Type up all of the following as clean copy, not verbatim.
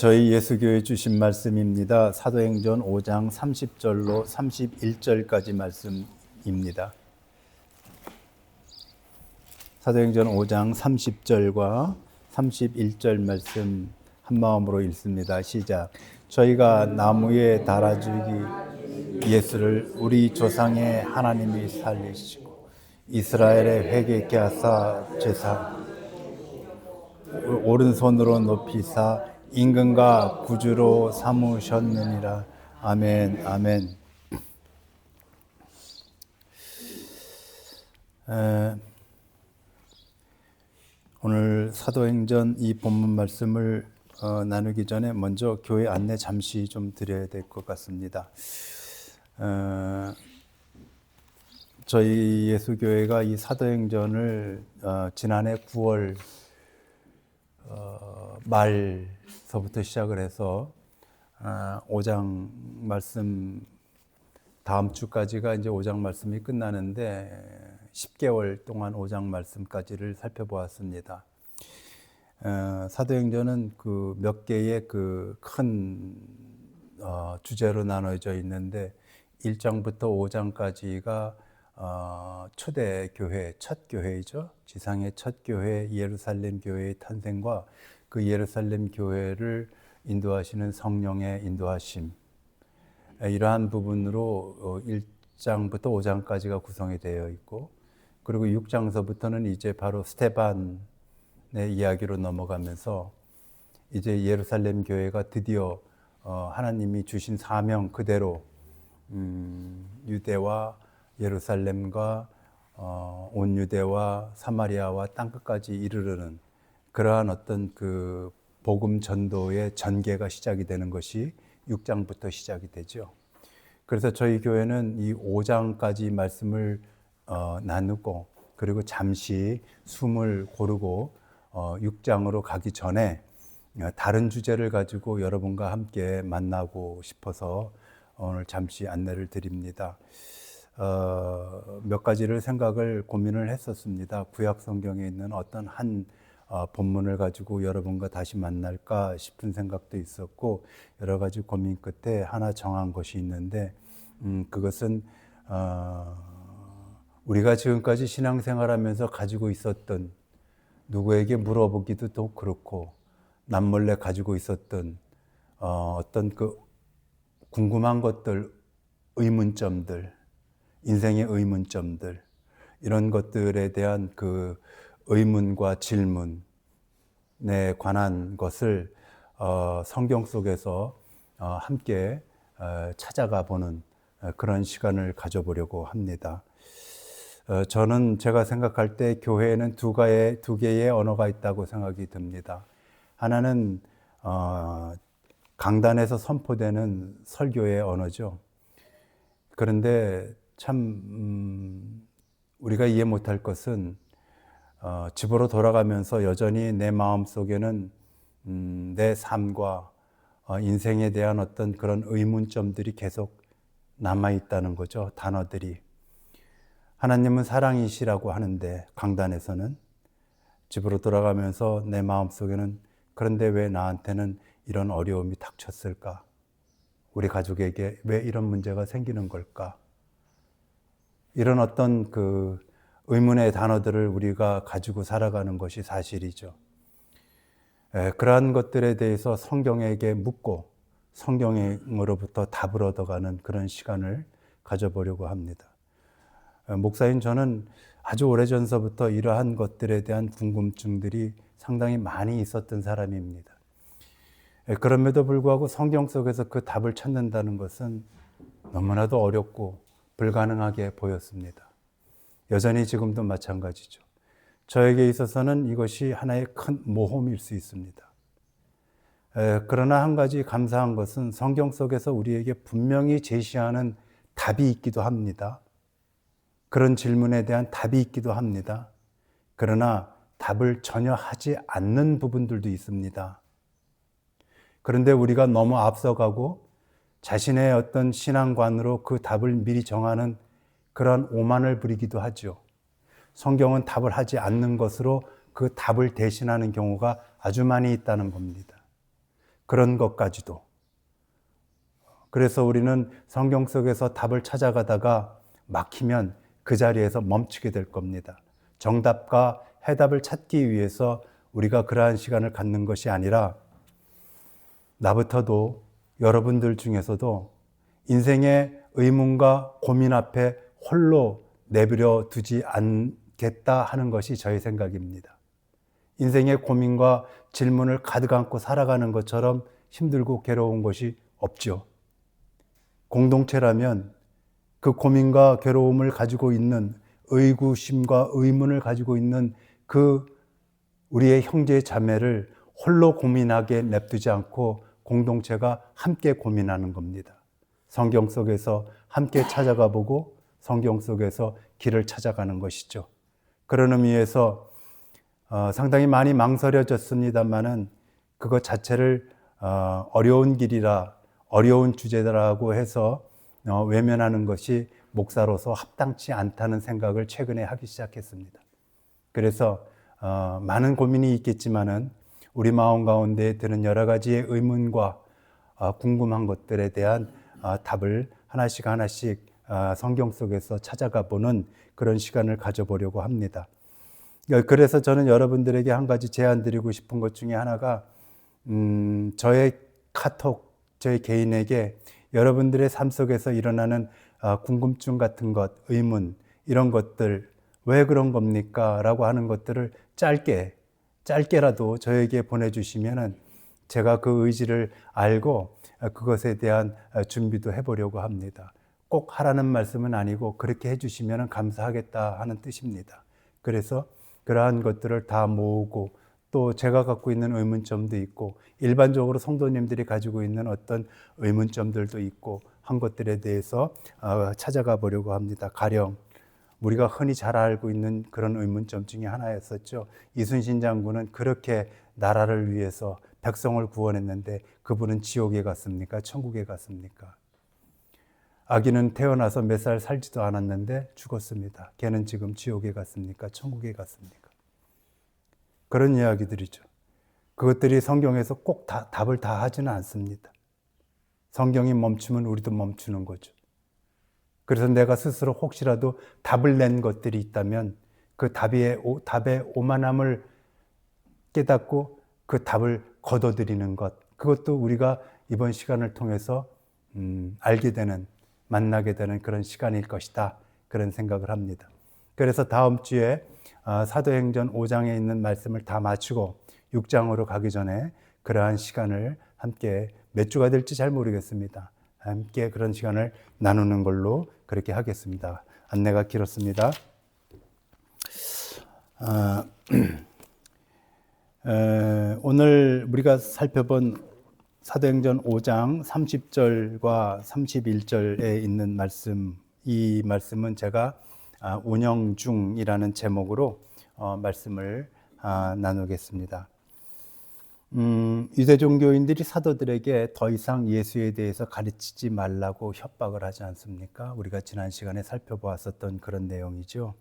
저희 예수교회 주신 말씀입니다. 사도행전 5장 30절로 31절까지 말씀입니다. 사도행전 5장 30절과 31절 말씀 한마음으로 읽습니다. 시작. 저희가 나무에 달아 죽이 예수를 우리 조상의 하나님이 살리시고 이스라엘의 회개케 하사 제사 오른손으로 높이사 임금과 구주로 삼으셨느니라. 아멘. 아멘. 오늘 사도행전 이 본문 말씀을 나누기 전에 먼저 교회 안내 잠시 좀 드려야 될 것 같습니다. 저희 예수교회가 이 사도행전을 지난해 9월 말서부터 시작을 해서 5장 말씀 다음 주까지가 이제 5장 말씀이 끝나는데 10개월 동안 5장 말씀까지를 살펴보았습니다. 사도행전은 그 몇 개의 그 큰 주제로 나눠져 있는데 1장부터 5장까지가 초대 교회, 첫 교회이죠. 지상의 첫 교회, 예루살렘 교회의 탄생과 그 예루살렘 교회를 인도하시는 성령의 인도하심, 이러한 부분으로 1장부터 5장까지가 구성이 되어 있고, 그리고 6장서부터는 이제 바로 스데반의 이야기로 넘어가면서 이제 예루살렘 교회가 드디어 하나님이 주신 사명 그대로 유대와 예루살렘과 온 유대와 사마리아와 땅끝까지 이르르는 그러한 어떤 그 복음 전도의 전개가 시작이 되는 것이 6장부터 시작이 되죠. 그래서 저희 교회는 이 5장까지 말씀을 나누고, 그리고 잠시 숨을 고르고 6장으로 가기 전에 다른 주제를 가지고 여러분과 함께 만나고 싶어서 오늘 잠시 안내를 드립니다. 몇 가지를 고민을 했었습니다. 구약 성경에 있는 어떤 한 본문을 가지고 여러분과 다시 만날까 싶은 생각도 있었고, 여러 가지 고민 끝에 하나 정한 것이 있는데, 그것은 우리가 지금까지 신앙생활하면서 가지고 있었던, 누구에게 물어보기도 또 그렇고 남몰래 가지고 있었던 어떤 그 궁금한 것들, 의문점들, 인생의 의문점들, 이런 것들에 대한 그 의문과 질문에 관한 것을 성경 속에서 함께 찾아가 보는 그런 시간을 가져보려고 합니다. 저는 제가 생각할 때 교회에는 두 개의 언어가 있다고 생각이 듭니다. 하나는 강단에서 선포되는 설교의 언어죠. 그런데 참 우리가 이해 못할 것은 집으로 돌아가면서 여전히 내 마음속에는 내 삶과 인생에 대한 어떤 그런 의문점들이 계속 남아있다는 거죠. 단어들이. 하나님은 사랑이시라고 하는데 강단에서는, 집으로 돌아가면서 내 마음속에는 그런데 왜 나한테는 이런 어려움이 닥쳤을까? 우리 가족에게 왜 이런 문제가 생기는 걸까? 이런 어떤 그 의문의 단어들을 우리가 가지고 살아가는 것이 사실이죠. 그러한 것들에 대해서 성경에게 묻고 성경으로부터 답을 얻어가는 그런 시간을 가져보려고 합니다. 목사인 저는 아주 오래전서부터 이러한 것들에 대한 궁금증들이 상당히 많이 있었던 사람입니다. 그럼에도 불구하고 성경 속에서 그 답을 찾는다는 것은 너무나도 어렵고 불가능하게 보였습니다. 여전히 지금도 마찬가지죠. 저에게 있어서는 이것이 하나의 큰 모험일 수 있습니다. 그러나 한 가지 감사한 것은 성경 속에서 우리에게 분명히 제시하는 답이 있기도 합니다. 그런 질문에 대한 답이 있기도 합니다. 그러나 답을 전혀 하지 않는 부분들도 있습니다. 그런데 우리가 너무 앞서가고 자신의 어떤 신앙관으로 그 답을 미리 정하는 그런 오만을 부리기도 하죠. 성경은 답을 하지 않는 것으로 그 답을 대신하는 경우가 아주 많이 있다는 겁니다. 그런 것까지도. 그래서 우리는 성경 속에서 답을 찾아가다가 막히면 그 자리에서 멈추게 될 겁니다. 정답과 해답을 찾기 위해서 우리가 그러한 시간을 갖는 것이 아니라 나부터도 여러분들 중에서도 인생의 의문과 고민 앞에 홀로 내버려 두지 않겠다 하는 것이 저의 생각입니다. 인생의 고민과 질문을 가득 안고 살아가는 것처럼 힘들고 괴로운 것이 없죠. 공동체라면 그 고민과 괴로움을 가지고 있는 의구심과 의문을 가지고 있는 그 우리의 형제 자매를 홀로 고민하게 냅두지 않고 공동체가 함께 고민하는 겁니다. 성경 속에서 함께 찾아가 보고 성경 속에서 길을 찾아가는 것이죠. 그런 의미에서 상당히 많이 망설여졌습니다만은 그것 자체를 어려운 길이라 어려운 주제라고 해서 외면하는 것이 목사로서 합당치 않다는 생각을 최근에 하기 시작했습니다. 그래서 많은 고민이 있겠지만은 우리 마음 가운데 드는 여러 가지의 의문과 궁금한 것들에 대한 답을 하나씩 성경 속에서 찾아가 보는 그런 시간을 가져보려고 합니다. 그래서 저는 여러분들에게 한 가지 제안 드리고 싶은 것 중에 하나가 저의 카톡, 저의 개인에게 여러분들의 삶 속에서 일어나는 궁금증 같은 것, 의문 이런 것들 왜 그런 겁니까? 라고 하는 것들을 짧게라도 저에게 보내주시면은 제가 그 의지를 알고 그것에 대한 준비도 해보려고 합니다. 꼭 하라는 말씀은 아니고 그렇게 해주시면 감사하겠다 하는 뜻입니다. 그래서 그러한 것들을 다 모으고 또 제가 갖고 있는 의문점도 있고 일반적으로 성도님들이 가지고 있는 어떤 의문점들도 있고 한 것들에 대해서 찾아가 보려고 합니다. 가령 우리가 흔히 잘 알고 있는 그런 의문점 중에 하나였었죠. 이순신 장군은 그렇게 나라를 위해서 백성을 구원했는데 그분은 지옥에 갔습니까? 천국에 갔습니까? 아기는 태어나서 몇 살 살지도 않았는데 죽었습니다. 걔는 지금 지옥에 갔습니까? 천국에 갔습니까? 그런 이야기들이죠. 그것들이 성경에서 꼭 답을 다 하지는 않습니다. 성경이 멈추면 우리도 멈추는 거죠. 그래서 내가 스스로 혹시라도 답을 낸 것들이 있다면 그 답의 오만함을 깨닫고 그 답을 거둬들이는 것, 그것도 우리가 이번 시간을 통해서 알게 되는, 만나게 되는 그런 시간일 것이다, 그런 생각을 합니다. 그래서 다음 주에 사도행전 5장에 있는 말씀을 다 마치고 6장으로 가기 전에 그러한 시간을 함께 몇 주가 될지 잘 모르겠습니다. 함께 그런 시간을 나누는 걸로 그렇게 하겠습니다. 안내가 길었습니다. 오늘 우리가 살펴본 사도행전 5장 30절과 31절에 있는 말씀, 이 말씀은 제가 운영 중이라는 제목으로 말씀을 나누겠습니다. 유대 종교인들이 사도들에게 더 이상 예수에 대해서 가르치지 말라고 협박을 하지 않습니까? 우리가 지난 시간에 살펴보았었던 그런 내용이죠.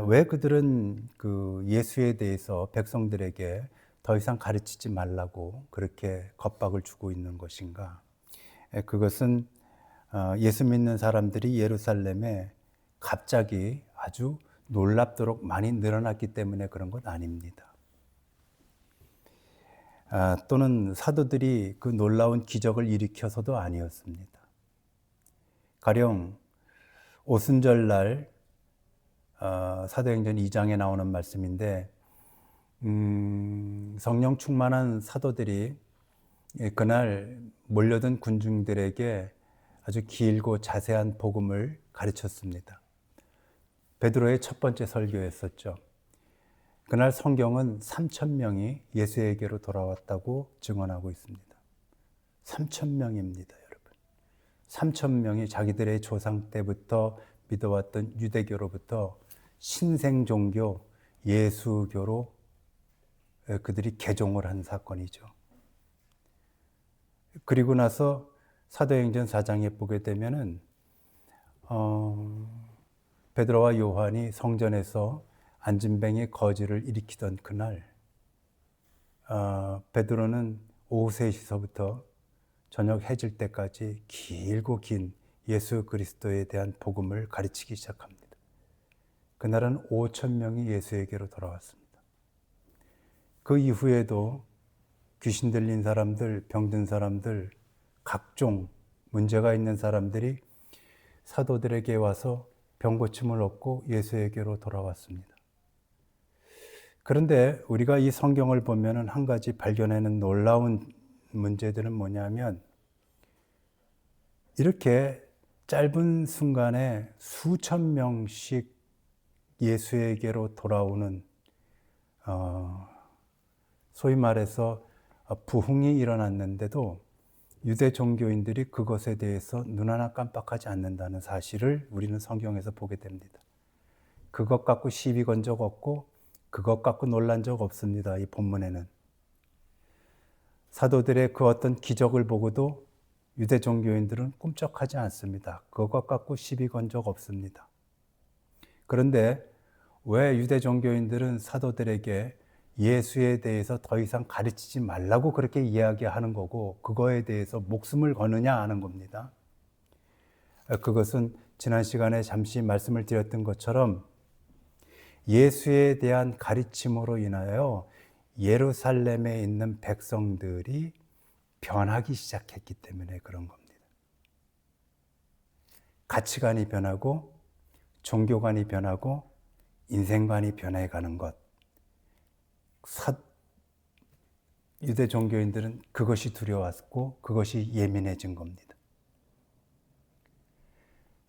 왜 그들은 그 예수에 대해서 백성들에게 더 이상 가르치지 말라고 그렇게 겁박을 주고 있는 것인가? 그것은 예수 믿는 사람들이 예루살렘에 갑자기 아주 놀랍도록 많이 늘어났기 때문에 그런 것 아닙니다. 또는 사도들이 그 놀라운 기적을 일으켜서도 아니었습니다. 가령 오순절날 사도행전 2장에 나오는 말씀인데 성령 충만한 사도들이 그날 몰려든 군중들에게 아주 길고 자세한 복음을 가르쳤습니다. 베드로의 첫 번째 설교였었죠. 그날 성경은 3,000명이 예수에게로 돌아왔다고 증언하고 있습니다. 3,000명입니다, 여러분. 3,000명이 자기들의 조상 때부터 믿어왔던 유대교로부터 신생 종교 예수교로 그들이 개종을 한 사건이죠. 그리고 나서 사도행전 4장에 보게 되면은 베드로와 요한이 성전에서 안진뱅의 거지를 일으키던 그날 베드로는 오후 3시서부터 저녁 해질 때까지 길고 긴 예수 그리스도에 대한 복음을 가르치기 시작합니다. 그날은 5,000명이 예수에게로 돌아왔습니다. 그 이후에도 귀신 들린 사람들, 병든 사람들, 각종 문제가 있는 사람들이 사도들에게 와서 병고침을 얻고 예수에게로 돌아왔습니다. 그런데 우리가 이 성경을 보면 한 가지 발견하는 놀라운 문제들은 뭐냐면, 이렇게 짧은 순간에 수천 명씩 예수에게로 돌아오는 소위 말해서 부흥이 일어났는데도 유대 종교인들이 그것에 대해서 눈 하나 깜빡하지 않는다는 사실을 우리는 성경에서 보게 됩니다. 그것 갖고 시비 건 적 없고 그것 갖고 놀란 적 없습니다. 이 본문에는. 사도들의 그 어떤 기적을 보고도 유대 종교인들은 꿈쩍하지 않습니다. 그것 갖고 시비 건 적 없습니다. 그런데 왜 유대 종교인들은 사도들에게 예수에 대해서 더 이상 가르치지 말라고 그렇게 이야기하는 거고 그거에 대해서 목숨을 거느냐 하는 겁니다. 그것은 지난 시간에 잠시 말씀을 드렸던 것처럼 예수에 대한 가르침으로 인하여 예루살렘에 있는 백성들이 변하기 시작했기 때문에 그런 겁니다. 가치관이 변하고 종교관이 변하고 인생관이 변해가는 것. 유대 종교인들은 그것이 두려웠고 그것이 예민해진 겁니다.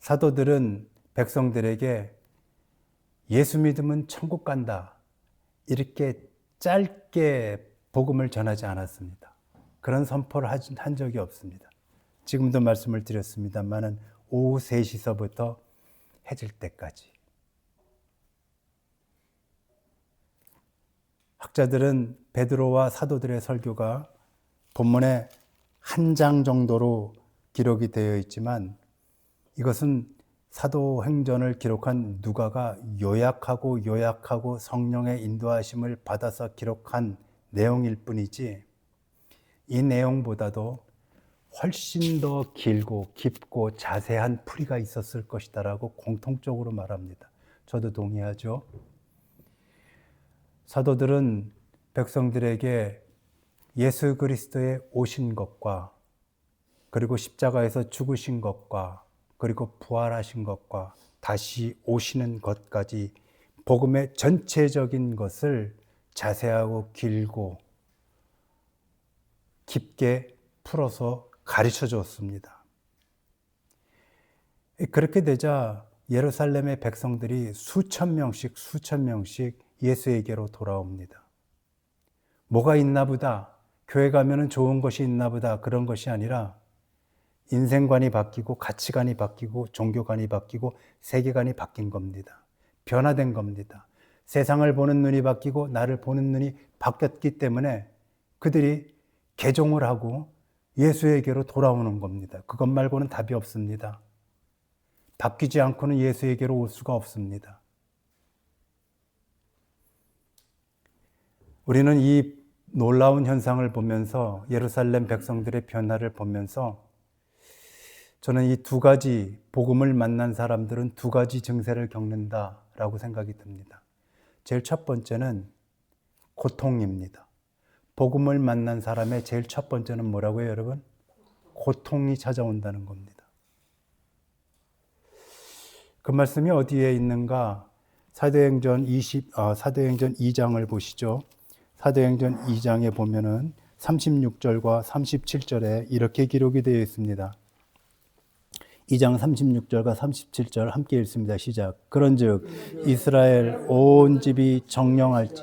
사도들은 백성들에게 예수 믿으면 천국 간다, 이렇게 짧게 복음을 전하지 않았습니다. 그런 선포를 한 적이 없습니다. 지금도 말씀을 드렸습니다만은 오후 3시서부터 해질 때까지. 학자들은 베드로와 사도들의 설교가 본문에 한 장 정도로 기록이 되어 있지만 이것은 사도행전을 기록한 누가가 요약하고 성령의 인도하심을 받아서 기록한 내용일 뿐이지 이 내용보다도 훨씬 더 길고 깊고 자세한 풀이가 있었을 것이다라고 공통적으로 말합니다. 저도 동의하죠. 사도들은 백성들에게 예수 그리스도의 오신 것과 그리고 십자가에서 죽으신 것과 그리고 부활하신 것과 다시 오시는 것까지 복음의 전체적인 것을 자세하고 길고 깊게 풀어서 가르쳐 줬습니다. 그렇게 되자 예루살렘의 백성들이 수천 명씩 예수에게로 돌아옵니다. 뭐가 있나 보다, 교회 가면은 좋은 것이 있나 보다, 그런 것이 아니라 인생관이 바뀌고 가치관이 바뀌고 종교관이 바뀌고 세계관이 바뀐 겁니다. 변화된 겁니다. 세상을 보는 눈이 바뀌고 나를 보는 눈이 바뀌었기 때문에 그들이 개종을 하고 예수에게로 돌아오는 겁니다. 그것 말고는 답이 없습니다. 바뀌지 않고는 예수에게로 올 수가 없습니다. 우리는 이 놀라운 현상을 보면서 예루살렘 백성들의 변화를 보면서 저는 이 두 가지 복음을 만난 사람들은 두 가지 증세를 겪는다라고 생각이 듭니다. 제일 첫 번째는 고통입니다. 복음을 만난 사람의 제일 첫 번째는 뭐라고요, 여러분? 고통이 찾아온다는 겁니다. 그 말씀이 어디에 있는가? 사도행전 2장을 보시죠. 사도행전 2장에 보면은 36절과 37절에 이렇게 기록이 되어 있습니다. 2장 36절과 37절 함께 읽습니다. 시작. 그런즉 이스라엘 온 집이 정령할지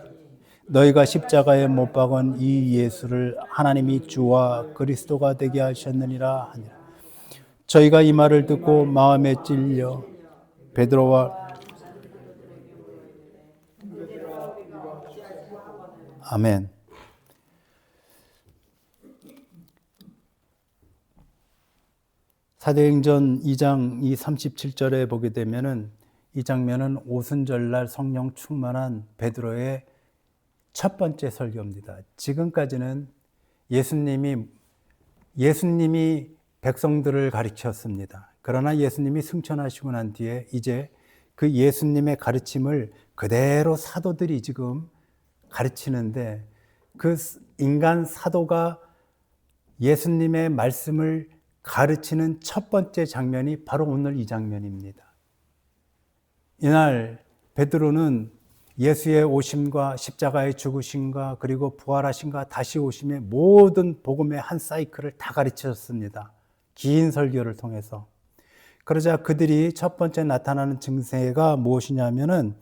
너희가 십자가에 못 박은 이 예수를 하나님이 주와 그리스도가 되게 하셨느니라 하니라. 저희가 이 말을 듣고 마음에 찔려 베드로와 아멘. 사도행전 2장 이 37절에 보게 되면은 이 장면은 오순절날 성령 충만한 베드로의 첫 번째 설교입니다. 지금까지는 예수님이 백성들을 가르쳤습니다. 그러나 예수님이 승천하시고 난 뒤에 이제 그 예수님의 가르침을 그대로 사도들이 지금 가르치는데, 그 인간 사도가 예수님의 말씀을 가르치는 첫 번째 장면이 바로 오늘 이 장면입니다. 이날 베드로는 예수의 오심과 십자가의 죽으심과 그리고 부활하심과 다시 오심의 모든 복음의 한 사이클을 다 가르치셨습니다. 긴 설교를 통해서. 그러자 그들이 첫 번째 나타나는 증세가 무엇이냐면은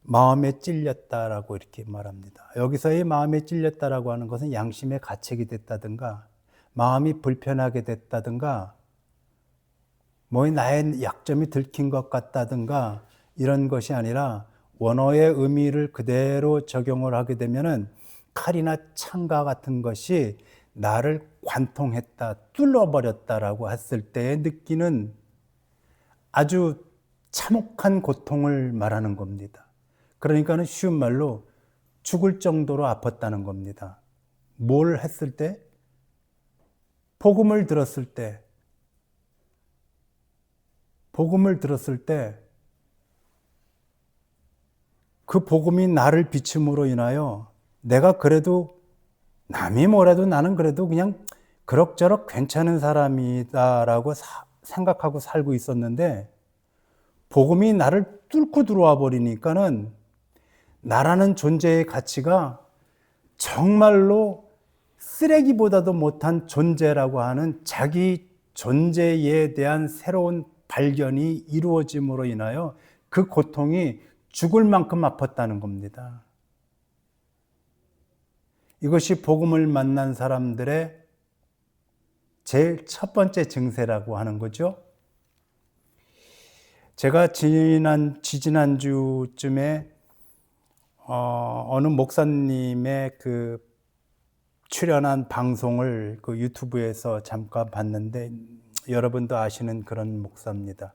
마음에 찔렸다라고 이렇게 말합니다. 여기서의 마음에 찔렸다라고 하는 것은 양심의 가책이 됐다든가 마음이 불편하게 됐다든가 나의 약점이 들킨 것 같다든가 이런 것이 아니라, 원어의 의미를 그대로 적용을 하게 되면은 칼이나 창과 같은 것이 나를 관통했다, 뚫어버렸다라고 했을 때에 느끼는 아주 참혹한 고통을 말하는 겁니다. 그러니까는 쉬운 말로 죽을 정도로 아팠다는 겁니다. 뭘 했을 때? 복음을 들었을 때 그 복음이 나를 비춤으로 인하여 내가 그래도 남이 뭐래도 나는 그래도 그냥 그럭저럭 괜찮은 사람이다라고 생각하고 살고 있었는데, 복음이 나를 뚫고 들어와 버리니까는 나라는 존재의 가치가 정말로 쓰레기보다도 못한 존재라고 하는 자기 존재에 대한 새로운 발견이 이루어짐으로 인하여 그 고통이 죽을 만큼 아팠다는 겁니다. 이것이 복음을 만난 사람들의 제일 첫 번째 증세라고 하는 거죠. 제가 지지난주쯤에 어느 목사님의 그 출연한 방송을 그 유튜브에서 잠깐 봤는데, 여러분도 아시는 그런 목사입니다.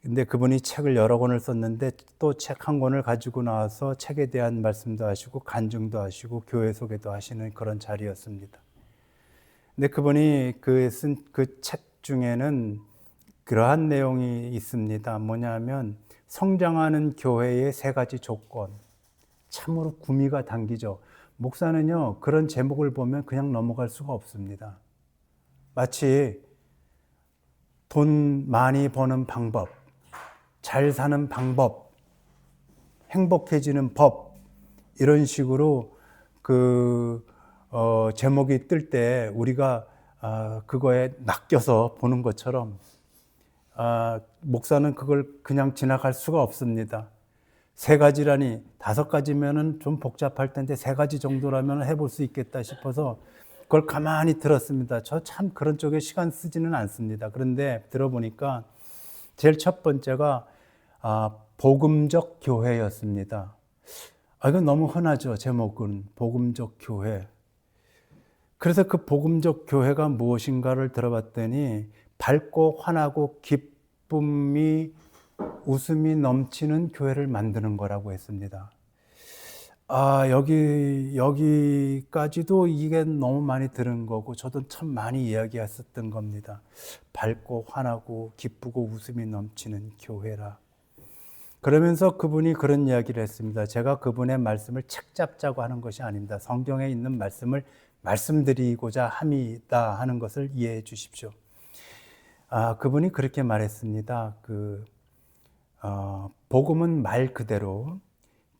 근데 그분이 책을 여러 권을 썼는데 또 책 한 권을 가지고 나와서 책에 대한 말씀도 하시고 간증도 하시고 교회 소개도 하시는 그런 자리였습니다. 근데 그분이 쓴 그 책 중에는 그러한 내용이 있습니다. 뭐냐면 성장하는 교회의 3가지 조건. 참으로 구미가 당기죠. 목사는요, 그런 제목을 보면 그냥 넘어갈 수가 없습니다. 마치 돈 많이 버는 방법, 잘 사는 방법, 행복해지는 법, 이런 식으로 제목이 뜰 때 우리가 그거에 낚여서 보는 것처럼 목사는 그걸 그냥 지나갈 수가 없습니다. 3가지라니 5가지면은 좀 복잡할 텐데 3가지 정도라면 해볼 수 있겠다 싶어서 그걸 가만히 들었습니다. 저 참 그런 쪽에 시간 쓰지는 않습니다. 그런데 들어보니까 제일 첫 번째가 복음적 교회였습니다. 이건 너무 흔하죠. 제목은 복음적 교회. 그래서 그 복음적 교회가 무엇인가를 들어봤더니 밝고 환하고 기쁨이 웃음이 넘치는 교회를 만드는 거라고 했습니다. 여기까지도 이게 너무 많이 들은 거고 저도 참 많이 이야기했었던 겁니다. 밝고 환하고 기쁘고 웃음이 넘치는 교회라. 그러면서 그분이 그런 이야기를 했습니다. 제가 그분의 말씀을 책 잡자고 하는 것이 아닙니다. 성경에 있는 말씀을 말씀드리고자 함이다 하는 것을 이해해 주십시오. 그분이 그렇게 말했습니다. 복음은 말 그대로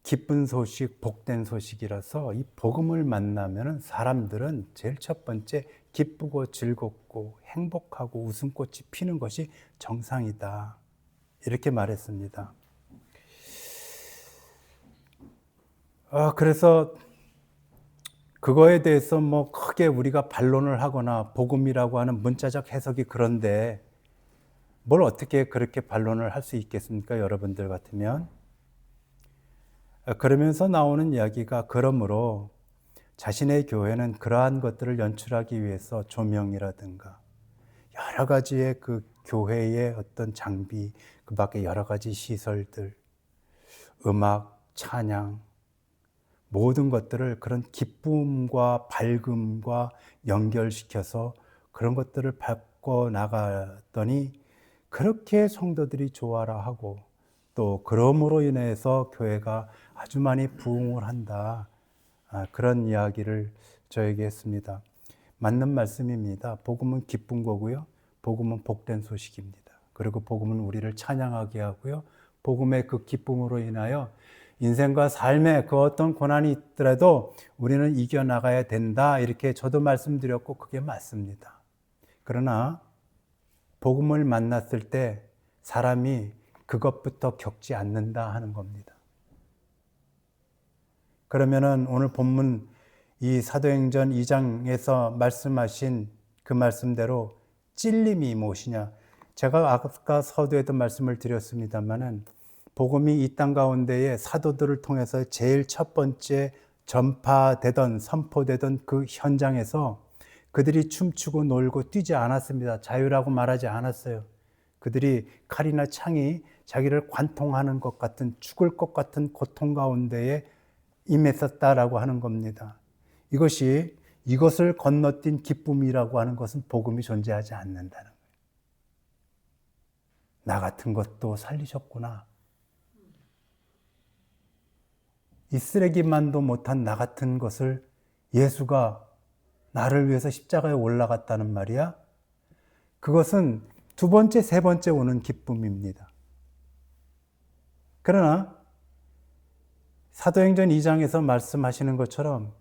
기쁜 소식, 복된 소식이라서 이 복음을 만나면 사람들은 제일 첫 번째 기쁘고 즐겁고 행복하고 웃음꽃이 피는 것이 정상이다. 이렇게 말했습니다. 그래서 그거에 대해서 크게 우리가 반론을 하거나 복음이라고 하는 문자적 해석이 그런데 뭘 어떻게 그렇게 반론을 할 수 있겠습니까? 여러분들 같으면. 그러면서 나오는 이야기가, 그러므로 자신의 교회는 그러한 것들을 연출하기 위해서 조명이라든가 여러 가지의 그 교회의 어떤 장비, 그 밖에 여러 가지 시설들, 음악, 찬양, 모든 것들을 그런 기쁨과 밝음과 연결시켜서 그런 것들을 바꿔 나갔더니 그렇게 성도들이 좋아라 하고 또 그러므로 인해서 교회가 아주 많이 부흥을 한다. 그런 이야기를 저에게 했습니다. 맞는 말씀입니다. 복음은 기쁜 거고요. 복음은 복된 소식입니다. 그리고 복음은 우리를 찬양하게 하고요. 복음의 그 기쁨으로 인하여 인생과 삶에 그 어떤 고난이 있더라도 우리는 이겨나가야 된다. 이렇게 저도 말씀드렸고 그게 맞습니다. 그러나 복음을 만났을 때 사람이 그것부터 겪지 않는다 하는 겁니다. 그러면은 오늘 본문 이 사도행전 2장에서 말씀하신 그 말씀대로 찔림이 무엇이냐? 제가 아까 서두에도 말씀을 드렸습니다만은 복음이 이 땅 가운데에 사도들을 통해서 제일 첫 번째 전파되던 선포되던 그 현장에서 그들이 춤추고 놀고 뛰지 않았습니다. 자유라고 말하지 않았어요. 그들이 칼이나 창이 자기를 관통하는 것 같은 죽을 것 같은 고통 가운데에 임했었다라고 하는 겁니다. 이것을 건너뛴 기쁨이라고 하는 것은 복음이 존재하지 않는다는 거예요. 나 같은 것도 살리셨구나. 이 쓰레기만도 못한 나 같은 것을 예수가 나를 위해서 십자가에 올라갔다는 말이야. 그것은 두 번째, 세 번째 오는 기쁨입니다. 그러나 사도행전 2장에서 말씀하시는 것처럼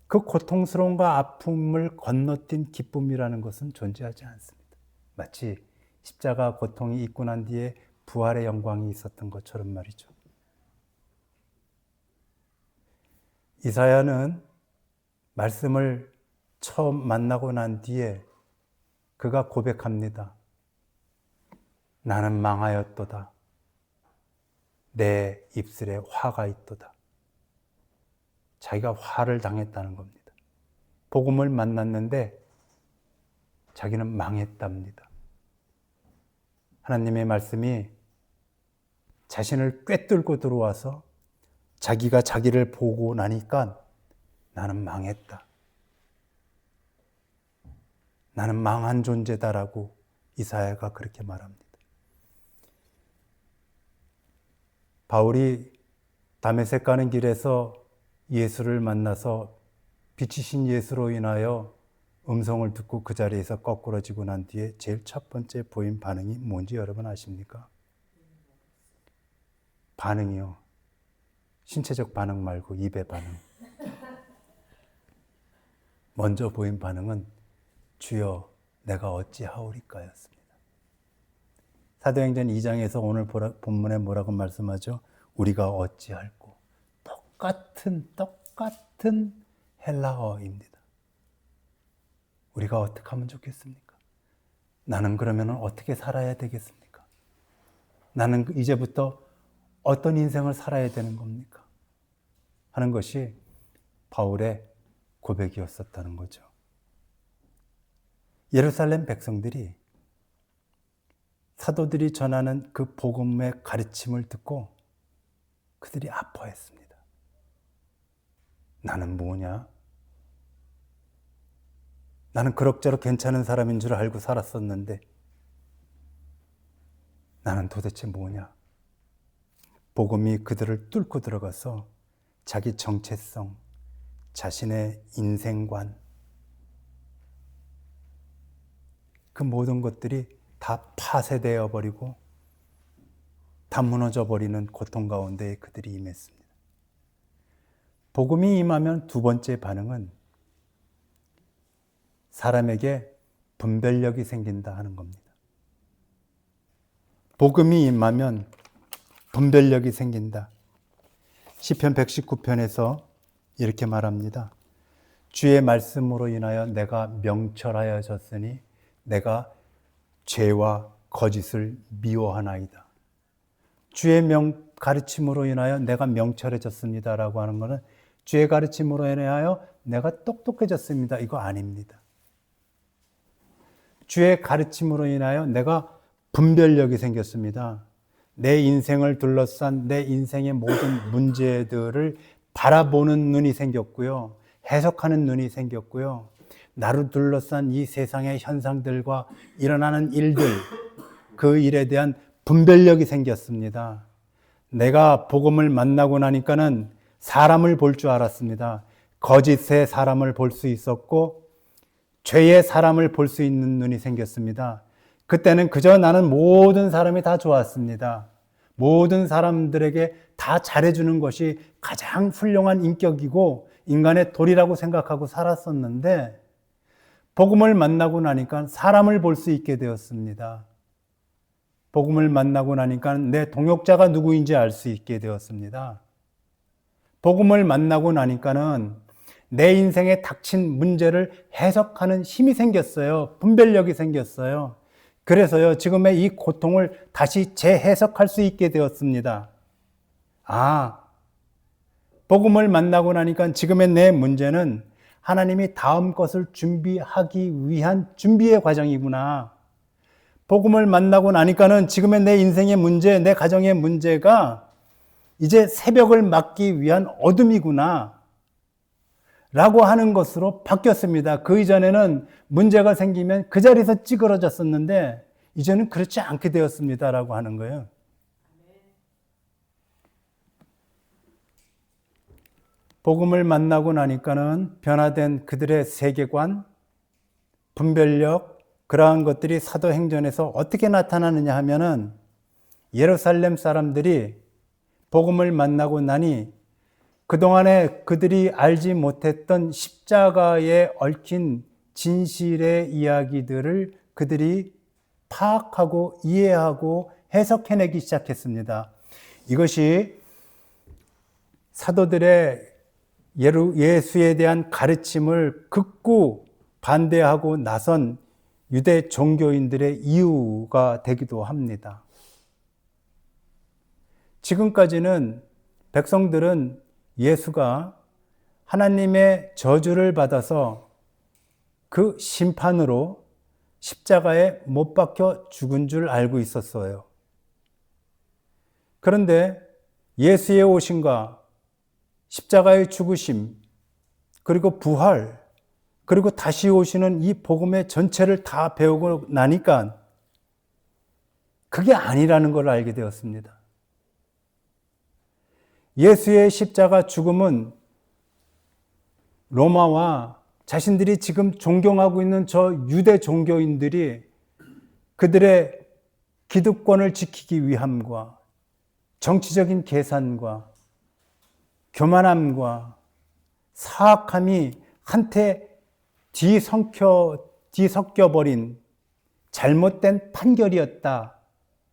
그 고통스러움과 아픔을 건너뛴 기쁨이라는 것은 존재하지 않습니다. 마치 십자가 고통이 있고 난 뒤에 부활의 영광이 있었던 것처럼 말이죠. 이사야는 말씀을 처음 만나고 난 뒤에 그가 고백합니다. 나는 망하였도다. 내 입술에 화가 있도다. 자기가 화를 당했다는 겁니다. 복음을 만났는데 자기는 망했답니다. 하나님의 말씀이 자신을 꿰뚫고 들어와서 자기가 자기를 보고 나니까 나는 망했다. 나는 망한 존재다라고 이사야가 그렇게 말합니다. 바울이 다메섹 가는 길에서 예수를 만나서 빛이신 예수로 인하여 음성을 듣고 그 자리에서 거꾸러지고 난 뒤에 제일 첫 번째 보인 반응이 뭔지 여러분 아십니까? 반응이요. 신체적 반응 말고 입의 반응. 먼저 보인 반응은 주여 내가 어찌하오리까였습니다. 사도행전 2장에서 오늘 본문에 뭐라고 말씀하죠? 우리가 어찌할꼬. 똑같은 헬라어입니다. 우리가 어떻게 하면 좋겠습니까? 나는 그러면 어떻게 살아야 되겠습니까? 나는 이제부터 어떤 인생을 살아야 되는 겁니까? 하는 것이 바울의 고백이었었다는 거죠. 예루살렘 백성들이 사도들이 전하는 그 복음의 가르침을 듣고 그들이 아파했습니다. 나는 뭐냐? 나는 그럭저럭 괜찮은 사람인 줄 알고 살았었는데 나는 도대체 뭐냐? 복음이 그들을 뚫고 들어가서 자기 정체성, 자신의 인생관, 그 모든 것들이 다 파쇄되어 버리고 다 무너져 버리는 고통 가운데 그들이 임했습니다. 복음이 임하면 두 번째 반응은 사람에게 분별력이 생긴다 하는 겁니다. 복음이 임하면 분별력이 생긴다. 시편 119편에서 이렇게 말합니다. 주의 말씀으로 인하여 내가 명철하여졌으니 내가 죄와 거짓을 미워하나이다. 주의 가르침으로 인하여 내가 명철해졌습니다라고 하는 것은 주의 가르침으로 인하여 내가 똑똑해졌습니다. 이거 아닙니다. 주의 가르침으로 인하여 내가 분별력이 생겼습니다. 내 인생을 둘러싼 내 인생의 모든 문제들을 바라보는 눈이 생겼고요. 해석하는 눈이 생겼고요. 나를 둘러싼 이 세상의 현상들과 일어나는 일들, 그 일에 대한 분별력이 생겼습니다. 내가 복음을 만나고 나니까는 사람을 볼 줄 알았습니다. 거짓의 사람을 볼 수 있었고 죄의 사람을 볼 수 있는 눈이 생겼습니다. 그때는 그저 나는 모든 사람이 다 좋았습니다. 모든 사람들에게 다 잘해주는 것이 가장 훌륭한 인격이고 인간의 도리라고 생각하고 살았었는데 복음을 만나고 나니까 사람을 볼 수 있게 되었습니다. 복음을 만나고 나니까 내 동역자가 누구인지 알 수 있게 되었습니다. 복음을 만나고 나니까는 내 인생에 닥친 문제를 해석하는 힘이 생겼어요. 분별력이 생겼어요. 그래서요, 지금의 이 고통을 다시 재해석할 수 있게 되었습니다. 복음을 만나고 나니까 지금의 내 문제는 하나님이 다음 것을 준비하기 위한 준비의 과정이구나. 복음을 만나고 나니까는 지금의 내 인생의 문제, 내 가정의 문제가 이제 새벽을 맞기 위한 어둠이구나 라고 하는 것으로 바뀌었습니다. 그 이전에는 문제가 생기면 그 자리에서 찌그러졌었는데 이제는 그렇지 않게 되었습니다 라고 하는 거예요. 복음을 만나고 나니까는 변화된 그들의 세계관, 분별력, 그러한 것들이 사도행전에서 어떻게 나타나느냐 하면은 예루살렘 사람들이 복음을 만나고 나니 그동안에 그들이 알지 못했던 십자가에 얽힌 진실의 이야기들을 그들이 파악하고 이해하고 해석해내기 시작했습니다. 이것이 사도들의 예수에 대한 가르침을 극구 반대하고 나선 유대 종교인들의 이유가 되기도 합니다. 지금까지는 백성들은 예수가 하나님의 저주를 받아서 그 심판으로 십자가에 못 박혀 죽은 줄 알고 있었어요. 그런데 예수의 오심과 십자가의 죽으심, 그리고 부활, 그리고 다시 오시는 이 복음의 전체를 다 배우고 나니까 그게 아니라는 걸 알게 되었습니다. 예수의 십자가 죽음은 로마와 자신들이 지금 존경하고 있는 저 유대 종교인들이 그들의 기득권을 지키기 위함과 정치적인 계산과 교만함과 사악함이 한테 뒤섞여버린 잘못된 판결이었다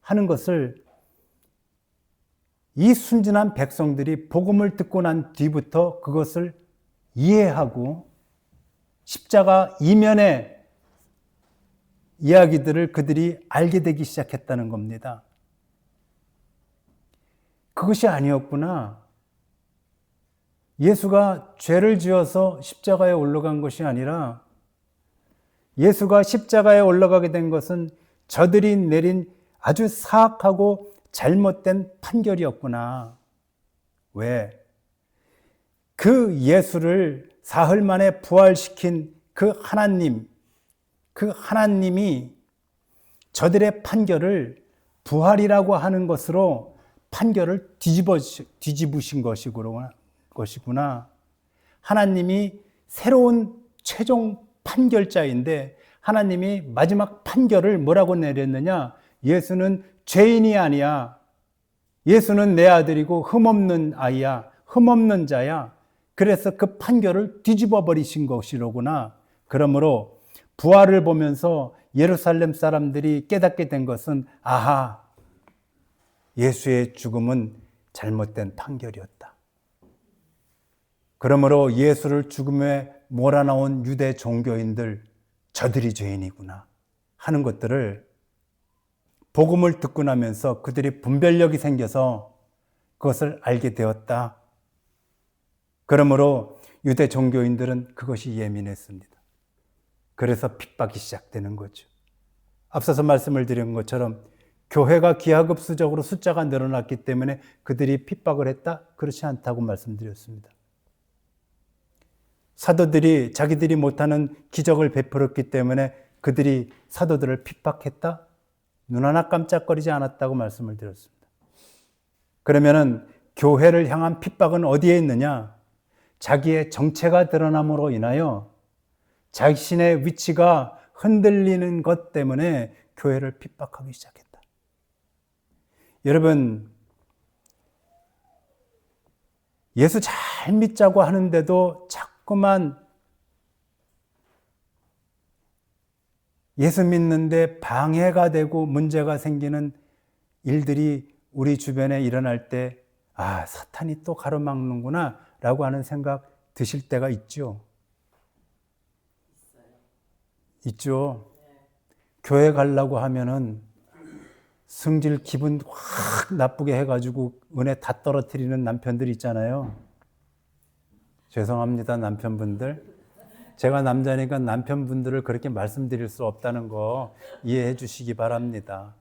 하는 것을 이 순진한 백성들이 복음을 듣고 난 뒤부터 그것을 이해하고 십자가 이면의 이야기들을 그들이 알게 되기 시작했다는 겁니다. 그것이 아니었구나. 예수가 죄를 지어서 십자가에 올라간 것이 아니라 예수가 십자가에 올라가게 된 것은 저들이 내린 아주 사악하고 잘못된 판결이었구나. 왜? 그 예수를 사흘 만에 부활시킨 그 하나님이 저들의 판결을 부활이라고 하는 것으로 판결을 뒤집으신 것이구나. 하나님이 새로운 최종 판결자인데 하나님이 마지막 판결을 뭐라고 내렸느냐? 예수는 죄인이 아니야. 예수는 내 아들이고 흠없는 아이야. 흠없는 자야. 그래서 그 판결을 뒤집어 버리신 것이로구나. 그러므로 부활을 보면서 예루살렘 사람들이 깨닫게 된 것은 예수의 죽음은 잘못된 판결이었다. 그러므로 예수를 죽음에 몰아넣은 유대 종교인들, 저들이 죄인이구나 하는 것들을 복음을 듣고 나면서 그들이 분별력이 생겨서 그것을 알게 되었다. 그러므로 유대 종교인들은 그것이 예민했습니다. 그래서 핍박이 시작되는 거죠. 앞서서 말씀을 드린 것처럼 교회가 기하급수적으로 숫자가 늘어났기 때문에 그들이 핍박을 했다? 그렇지 않다고 말씀드렸습니다. 사도들이 자기들이 못하는 기적을 베풀었기 때문에 그들이 사도들을 핍박했다? 눈 하나 깜짝거리지 않았다고 말씀을 드렸습니다. 그러면은 교회를 향한 핍박은 어디에 있느냐? 자기의 정체가 드러남으로 인하여 자신의 위치가 흔들리는 것 때문에 교회를 핍박하기 시작했다. 여러분, 예수 잘 믿자고 하는데도 자꾸만 예수 믿는데 방해가 되고 문제가 생기는 일들이 우리 주변에 일어날 때, 아, 사탄이 또 가로막는구나 라고 하는 생각 드실 때가 있죠. 있죠. 교회 가려고 하면은 성질 기분 확 나쁘게 해가지고 은혜 다 떨어뜨리는 남편들 있잖아요. 죄송합니다, 남편분들. 제가 남자니까 남편분들을 그렇게 말씀드릴 수 없다는 거 이해해 주시기 바랍니다.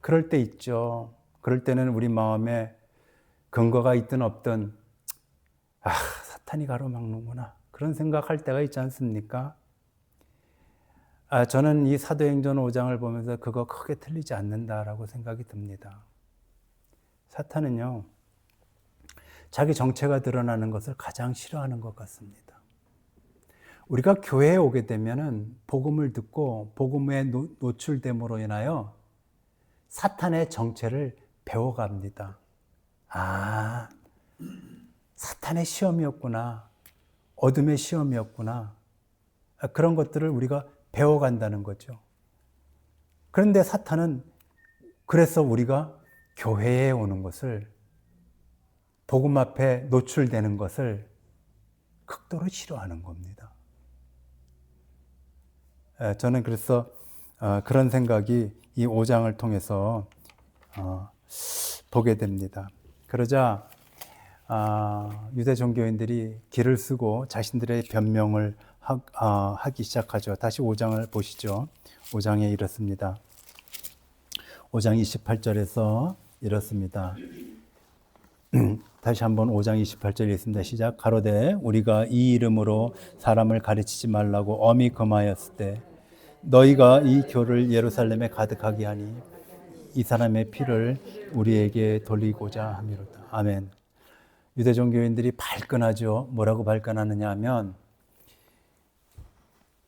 그럴 때 있죠. 그럴 때는 우리 마음에 근거가 있든 없든, 아, 사탄이 가로막는구나, 그런 생각할 때가 있지 않습니까? 저는 이 사도행전 5장을 보면서 그거 크게 틀리지 않는다라고 생각이 듭니다. 사탄은요, 자기 정체가 드러나는 것을 가장 싫어하는 것 같습니다. 우리가 교회에 오게 되면은 복음을 듣고 복음에 노출됨으로 인하여 사탄의 정체를 배워갑니다. 아, 사탄의 시험이었구나, 어둠의 시험이었구나, 그런 것들을 우리가 배워간다는 거죠. 그런데 사탄은 그래서 우리가 교회에 오는 것을, 복음 앞에 노출되는 것을 극도로 싫어하는 겁니다. 저는 그래서 그런 생각이 이 5장을 통해서 보게 됩니다. 그러자 유대 종교인들이 길을 쓰고 자신들의 변명을 하기 시작하죠. 다시 5장을 보시죠. 5장에 이렇습니다. 5장 28절에서 이렇습니다. 다시 한번 5장 28절 읽습니다. 시작. 가로되 우리가 이 이름으로 사람을 가르치지 말라고 엄히 금하였을 때 너희가 이 교를 예루살렘에 가득하게 하니 이 사람의 피를 우리에게 돌리고자 함이로다. 아멘. 유대 종교인들이 발끈하죠. 뭐라고 발끈하느냐 하면,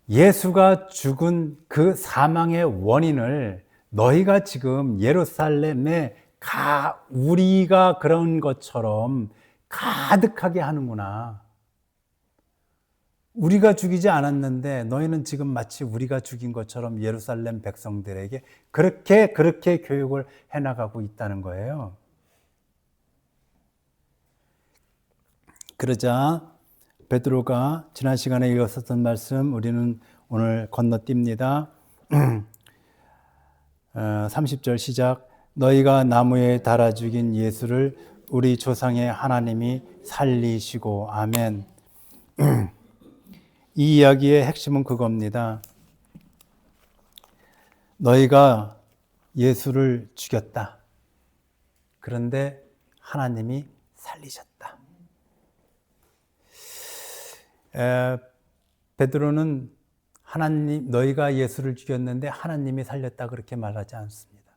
예수가 죽은 그 사망의 원인을 너희가 지금 예루살렘에 우리가 그런 것처럼 가득하게 하는구나. 우리가 죽이지 않았는데 너희는 지금 마치 우리가 죽인 것처럼 예루살렘 백성들에게 그렇게 교육을 해나가고 있다는 거예요. 그러자 베드로가 지난 시간에 읽었었던 말씀 우리는 오늘 건너뜁니다. 30절 시작. 너희가 나무에 달아 죽인 예수를 우리 조상의 하나님이 살리시고. 아멘. 이 이야기의 핵심은 그겁니다. 너희가 예수를 죽였다. 그런데 하나님이 살리셨다. 베드로는 하나님, 너희가 예수를 죽였는데 하나님이 살렸다 그렇게 말하지 않습니다.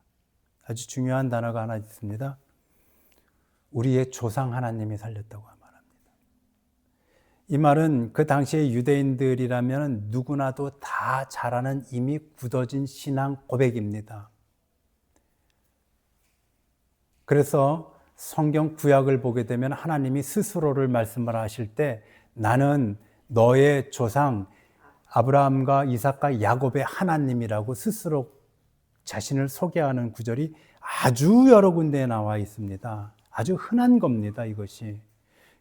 아주 중요한 단어가 하나 있습니다. 우리의 조상 하나님이 살렸다고 말합니다. 이 말은 그 당시의 유대인들이라면 누구나도 다 잘 아는 이미 굳어진 신앙 고백입니다. 그래서 성경 구약을 보게 되면 하나님이 스스로를 말씀을 하실 때 나는 너의 조상 아브라함과 이삭과 야곱의 하나님이라고 스스로 자신을 소개하는 구절이 아주 여러 군데에 나와 있습니다. 아주 흔한 겁니다, 이것이.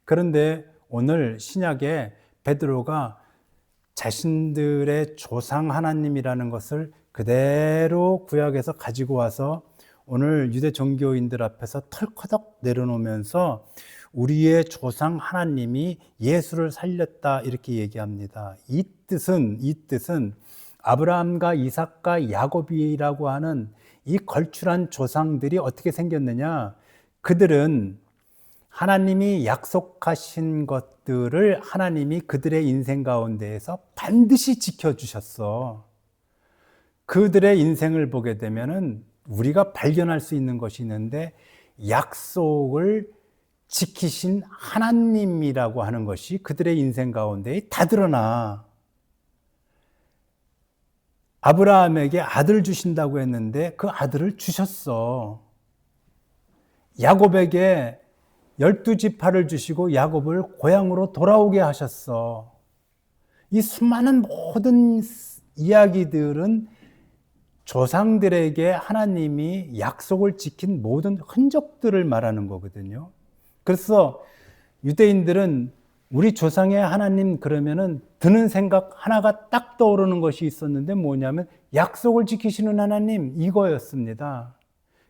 그런데 오늘 신약에 베드로가 자신들의 조상 하나님이라는 것을 그대로 구약에서 가지고 와서 오늘 유대 종교인들 앞에서 털커덕 내려놓으면서 우리의 조상 하나님이 예수를 살렸다 이렇게 얘기합니다. 이 뜻은 아브라함과 이삭과 야곱이라고 하는 이 걸출한 조상들이 어떻게 생겼느냐? 그들은 하나님이 약속하신 것들을 하나님이 그들의 인생 가운데에서 반드시 지켜주셨어. 그들의 인생을 보게 되면은 우리가 발견할 수 있는 것이 있는데, 약속을 지키신 하나님이라고 하는 것이 그들의 인생 가운데 다 드러나. 아브라함에게 아들 주신다고 했는데 그 아들을 주셨어. 야곱에게 12지파를 주시고 야곱을 고향으로 돌아오게 하셨어. 이 수많은 모든 이야기들은 조상들에게 하나님이 약속을 지킨 모든 흔적들을 말하는 거거든요. 그래서 유대인들은 우리 조상의 하나님 그러면은 드는 생각 하나가 딱 떠오르는 것이 있었는데 뭐냐면 약속을 지키시는 하나님, 이거였습니다.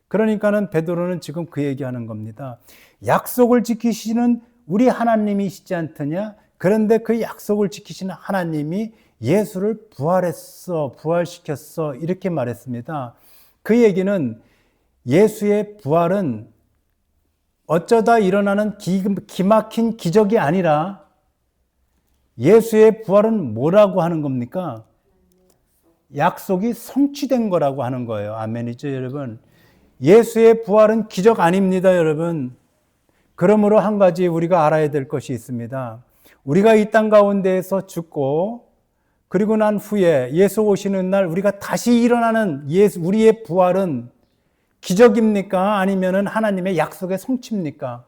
그러니까는 베드로는 지금 그 얘기하는 겁니다. 약속을 지키시는 우리 하나님이시지 않더냐? 그런데 그 약속을 지키시는 하나님이 예수를 부활시켰어. 이렇게 말했습니다. 그 얘기는 예수의 부활은 어쩌다 일어나는 기막힌 기적이 아니라 예수의 부활은 뭐라고 하는 겁니까? 약속이 성취된 거라고 하는 거예요. 아멘이죠, 여러분? 예수의 부활은 기적 아닙니다, 여러분. 그러므로 한 가지 우리가 알아야 될 것이 있습니다. 우리가 이 땅 가운데에서 죽고 그리고 난 후에 예수 오시는 날 우리가 다시 일어나는 우리의 부활은 기적입니까? 아니면은 하나님의 약속의 성취입니까?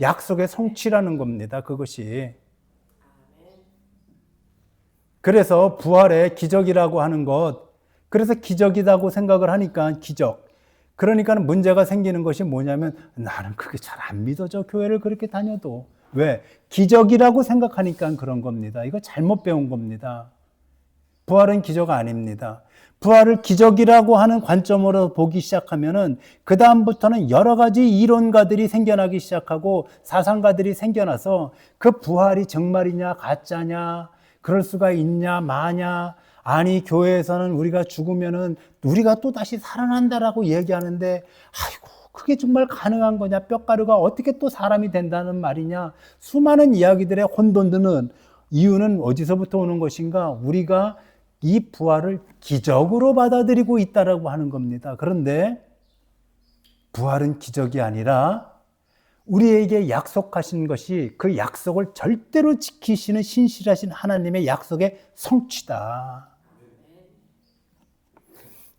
약속의 성취라는 겁니다. 그것이. 그래서 부활의 기적이라고 하는 것, 그래서 기적이라고 생각을 하니까 기적. 그러니까 문제가 생기는 것이 뭐냐면 나는 그게 잘 안 믿어져, 교회를 그렇게 다녀도. 왜? 기적이라고 생각하니까 그런 겁니다. 이거 잘못 배운 겁니다. 부활은 기적 아닙니다. 부활을 기적이라고 하는 관점으로 보기 시작하면은 그 다음부터는 여러 가지 이론가들이 생겨나기 시작하고 사상가들이 생겨나서 그 부활이 정말이냐 가짜냐, 그럴 수가 있냐 마냐, 아니 교회에서는 우리가 죽으면은 우리가 또 다시 살아난다라고 얘기하는데 아이고 그게 정말 가능한 거냐, 뼈가루가 어떻게 또 사람이 된다는 말이냐, 수많은 이야기들의 혼돈드는 이유는 어디서부터 오는 것인가? 우리가 이 부활을 기적으로 받아들이고 있다라고 하는 겁니다. 그런데 부활은 기적이 아니라 우리에게 약속하신 것이 그 약속을 절대로 지키시는 신실하신 하나님의 약속의 성취다.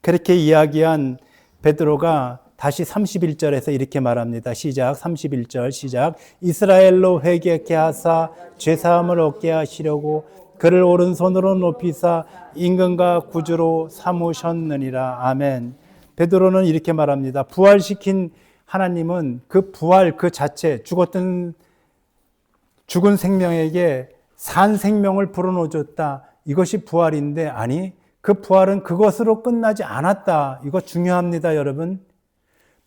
그렇게 이야기한 베드로가 다시 31절에서 이렇게 말합니다. 시작, 31절 시작. 이스라엘로 회개케 하사 죄사함을 얻게 하시려고 그를 오른손으로 높이사 임금과 구주로 삼으셨느니라. 아멘. 베드로는 이렇게 말합니다. 부활시킨 하나님은 그 부활 그 자체, 죽은 생명에게 산 생명을 불어넣어줬다. 이것이 부활인데, 아니 그 부활은 그것으로 끝나지 않았다. 이거 중요합니다, 여러분.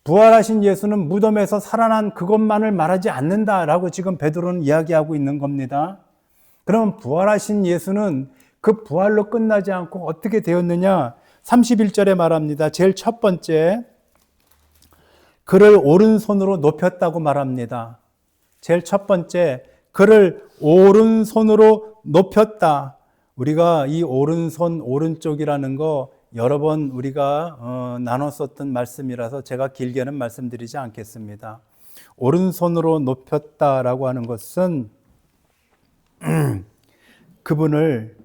부활하신 예수는 무덤에서 살아난 그것만을 말하지 않는다라고 지금 베드로는 이야기하고 있는 겁니다. 그럼 부활하신 예수는 그 부활로 끝나지 않고 어떻게 되었느냐? 31절에 말합니다. 제일 첫 번째, 그를 오른손으로 높였다고 말합니다. 제일 첫 번째, 그를 오른손으로 높였다. 우리가 이 오른손, 오른쪽이라는 거 여러 번 우리가 나눴었던 말씀이라서 제가 길게는 말씀드리지 않겠습니다. 오른손으로 높였다라고 하는 것은 그분을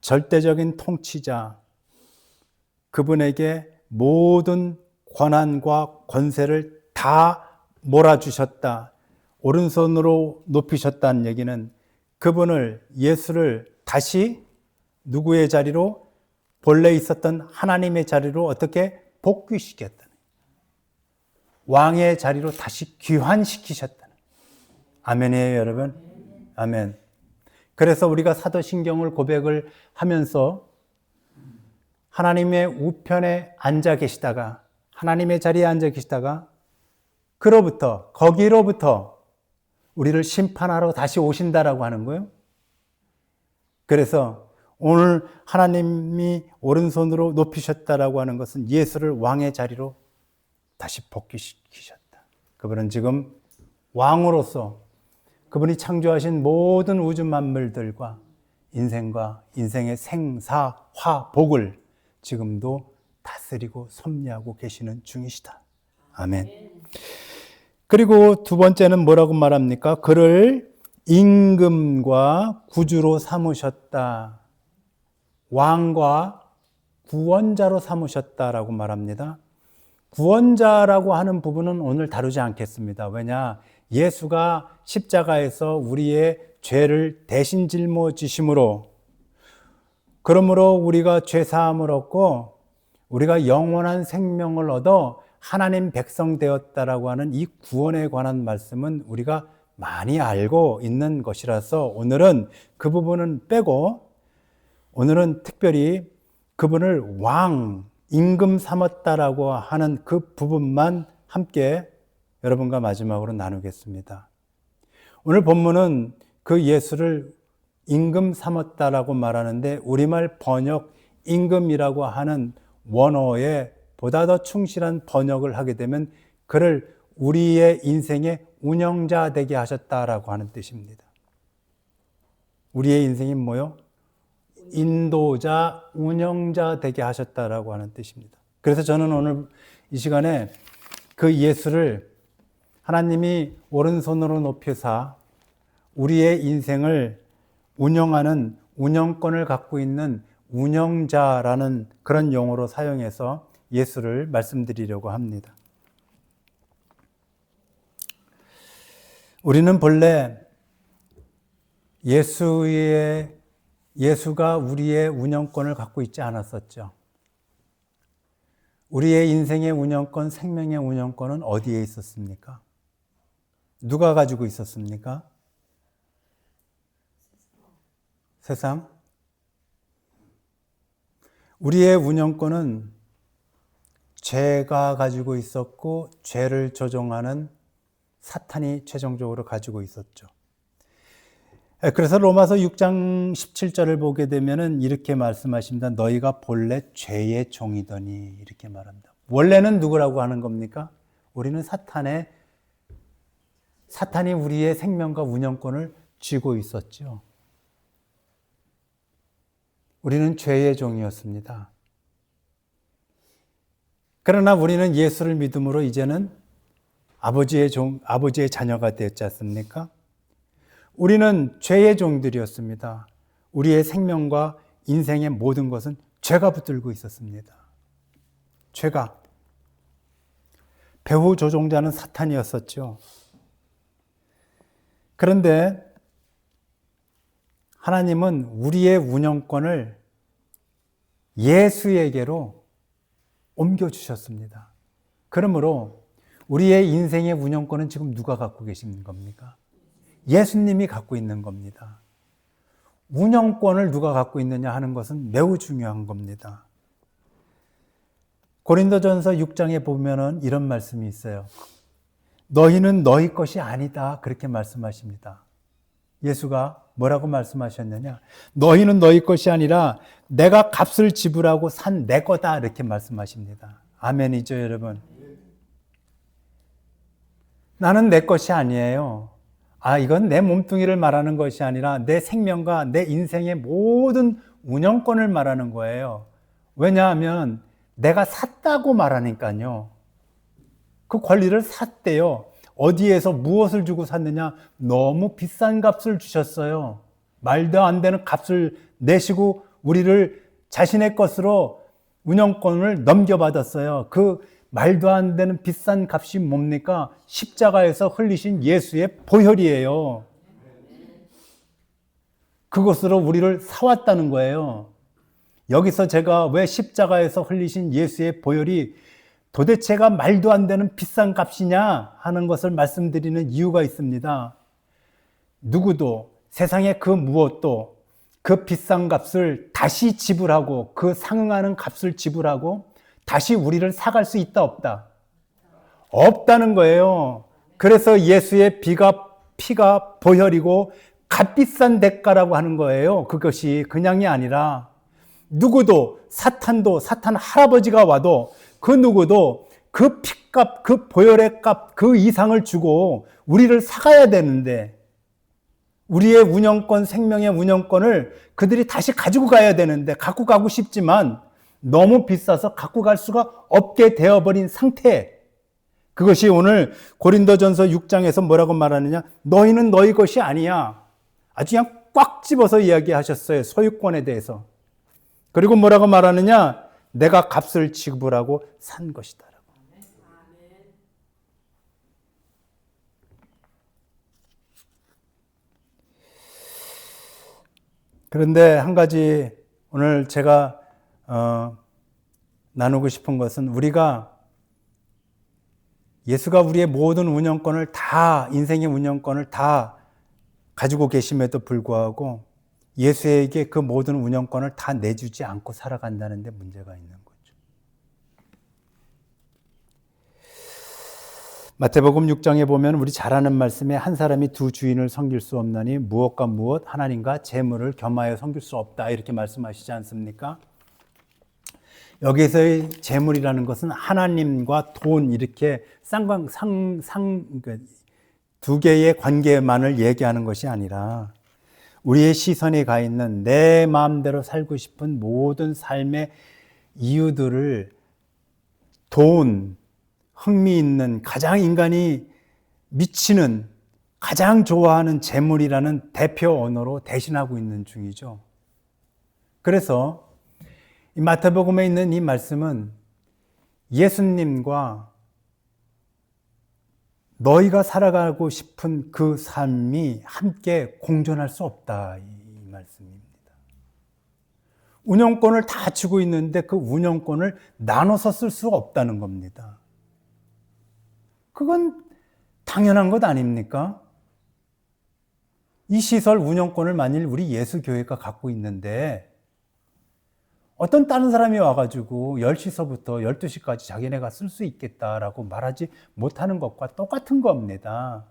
절대적인 통치자, 그분에게 모든 권한과 권세를 다 몰아주셨다. 오른손으로 높이셨다는 얘기는 그분을, 예수를 다시 누구의 자리로, 본래 있었던 하나님의 자리로 어떻게 복귀시켰다는, 왕의 자리로 다시 귀환시키셨다는. 아멘이에요, 여러분. 아멘. 그래서 우리가 사도신경을 고백을 하면서 하나님의 우편에 앉아 계시다가, 하나님의 자리에 앉아 계시다가 거기로부터 우리를 심판하러 다시 오신다라고 하는 거예요. 그래서 오늘 하나님이 오른손으로 높이셨다라고 하는 것은 예수를 왕의 자리로 다시 복귀시키셨다. 그분은 지금 왕으로서 그분이 창조하신 모든 우주 만물들과 인생과 인생의 생사, 화, 복을 지금도 다스리고 섭리하고 계시는 중이시다. 아멘. 그리고 두 번째는 뭐라고 말합니까? 그를 임금과 구주로 삼으셨다. 왕과 구원자로 삼으셨다라고 말합니다. 구원자라고 하는 부분은 오늘 다루지 않겠습니다. 왜냐? 예수가 십자가에서 우리의 죄를 대신 짊어지심으로, 그러므로 우리가 죄 사함을 얻고 우리가 영원한 생명을 얻어 하나님 백성 되었다라고 하는 이 구원에 관한 말씀은 우리가 많이 알고 있는 것이라서 오늘은 그 부분은 빼고 오늘은 특별히 그분을 왕, 임금 삼았다라고 하는 그 부분만 함께 여러분과 마지막으로 나누겠습니다. 오늘 본문은 그 예수를 임금 삼았다라고 말하는데 우리말 번역 임금이라고 하는 원어에 보다 더 충실한 번역을 하게 되면 그를 우리의 인생의 운영자 되게 하셨다라고 하는 뜻입니다. 우리의 인생이 뭐요? 인도자, 운영자 되게 하셨다라고 하는 뜻입니다. 그래서 저는 오늘 이 시간에 그 예수를 하나님이 오른손으로 높여사 우리의 인생을 운영하는 운영권을 갖고 있는 운영자라는 그런 용어로 사용해서 예수를 말씀드리려고 합니다. 우리는 본래 예수가 우리의 운영권을 갖고 있지 않았었죠. 우리의 인생의 운영권, 생명의 운영권은 어디에 있었습니까? 누가 가지고 있었습니까? 세상? 우리의 운영권은 죄가 가지고 있었고 죄를 조종하는 사탄이 최종적으로 가지고 있었죠. 그래서 로마서 6장 17절을 보게 되면은 이렇게 말씀하십니다. 너희가 본래 죄의 종이더니 이렇게 말합니다. 원래는 누구라고 하는 겁니까? 우리는 사탄이 우리의 생명과 운영권을 쥐고 있었죠. 우리는 죄의 종이었습니다. 그러나 우리는 예수를 믿음으로 이제는 아버지의 자녀가 되었지 않습니까? 우리는 죄의 종들이었습니다. 우리의 생명과 인생의 모든 것은 죄가 붙들고 있었습니다. 죄가. 배후 조종자는 사탄이었었죠. 그런데 하나님은 우리의 운영권을 예수에게로 옮겨주셨습니다. 그러므로 우리의 인생의 운영권은 지금 누가 갖고 계신 겁니까? 예수님이 갖고 있는 겁니다. 운영권을 누가 갖고 있느냐 하는 것은 매우 중요한 겁니다. 고린도전서 6장에 보면은 이런 말씀이 있어요. 너희는 너희 것이 아니다. 그렇게 말씀하십니다. 예수가 뭐라고 말씀하셨느냐? 너희는 너희 것이 아니라 내가 값을 지불하고 산 내 거다. 이렇게 말씀하십니다. 아멘이죠, 여러분? 나는 내 것이 아니에요. 이건 내 몸뚱이를 말하는 것이 아니라 내 생명과 내 인생의 모든 운영권을 말하는 거예요. 왜냐하면 내가 샀다고 말하니까요. 그 권리를 샀대요. 어디에서 무엇을 주고 샀느냐? 너무 비싼 값을 주셨어요. 말도 안 되는 값을 내시고 우리를 자신의 것으로 운영권을 넘겨받았어요. 그 말도 안 되는 비싼 값이 뭡니까? 십자가에서 흘리신 예수의 보혈이에요. 그것으로 우리를 사왔다는 거예요. 여기서 제가 왜 십자가에서 흘리신 예수의 보혈이 도대체가 말도 안 되는 비싼 값이냐 하는 것을 말씀드리는 이유가 있습니다. 누구도 세상의 그 무엇도 그 비싼 값을 다시 지불하고 그 상응하는 값을 지불하고 다시 우리를 사갈 수 있다 없다? 없다는 거예요. 그래서 예수의 피가 보혈이고 값비싼 대가라고 하는 거예요. 그것이 그냥이 아니라 누구도 사탄 할아버지가 와도 그 누구도 그 피값, 그 보혈의 값, 그 이상을 주고 우리를 사가야 되는데 우리의 운영권, 생명의 운영권을 그들이 다시 가지고 가야 되는데 갖고 가고 싶지만 너무 비싸서 갖고 갈 수가 없게 되어버린 상태. 그것이 오늘 고린도전서 6장에서 뭐라고 말하느냐? 너희는 너희 것이 아니야. 아주 그냥 꽉 집어서 이야기하셨어요. 소유권에 대해서. 그리고 뭐라고 말하느냐? 내가 값을 지불하고 산 것이다. 그런데 한 가지 오늘 제가 나누고 싶은 것은 우리가 예수가 우리의 모든 운영권을 다, 인생의 운영권을 다 가지고 계심에도 불구하고 예수에게 그 모든 운영권을 다 내주지 않고 살아간다는 데 문제가 있는 거죠. 마태복음 6장에 보면 우리 잘 아는 말씀에 한 사람이 두 주인을 섬길 수 없나니 무엇과 무엇, 하나님과 재물을 겸하여 섬길 수 없다 이렇게 말씀하시지 않습니까? 여기서의 재물이라는 것은 하나님과 돈 이렇게 두 개의 관계만을 얘기하는 것이 아니라 우리의 시선이 가 있는 내 마음대로 살고 싶은 모든 삶의 이유들을 돈, 흥미있는 가장 인간이 미치는 가장 좋아하는 재물이라는 대표 언어로 대신하고 있는 중이죠. 그래서 이 마태복음에 있는 이 말씀은 예수님과 너희가 살아가고 싶은 그 삶이 함께 공존할 수 없다 이 말씀입니다. 운영권을 다 쥐고 있는데 그 운영권을 나눠서 쓸 수가 없다는 겁니다. 그건 당연한 것 아닙니까? 이 시설 운영권을 만일 우리 예수교회가 갖고 있는데 어떤 다른 사람이 와가지고 10시서부터 12시까지 자기네가 쓸 수 있겠다라고 말하지 못하는 것과 똑같은 겁니다.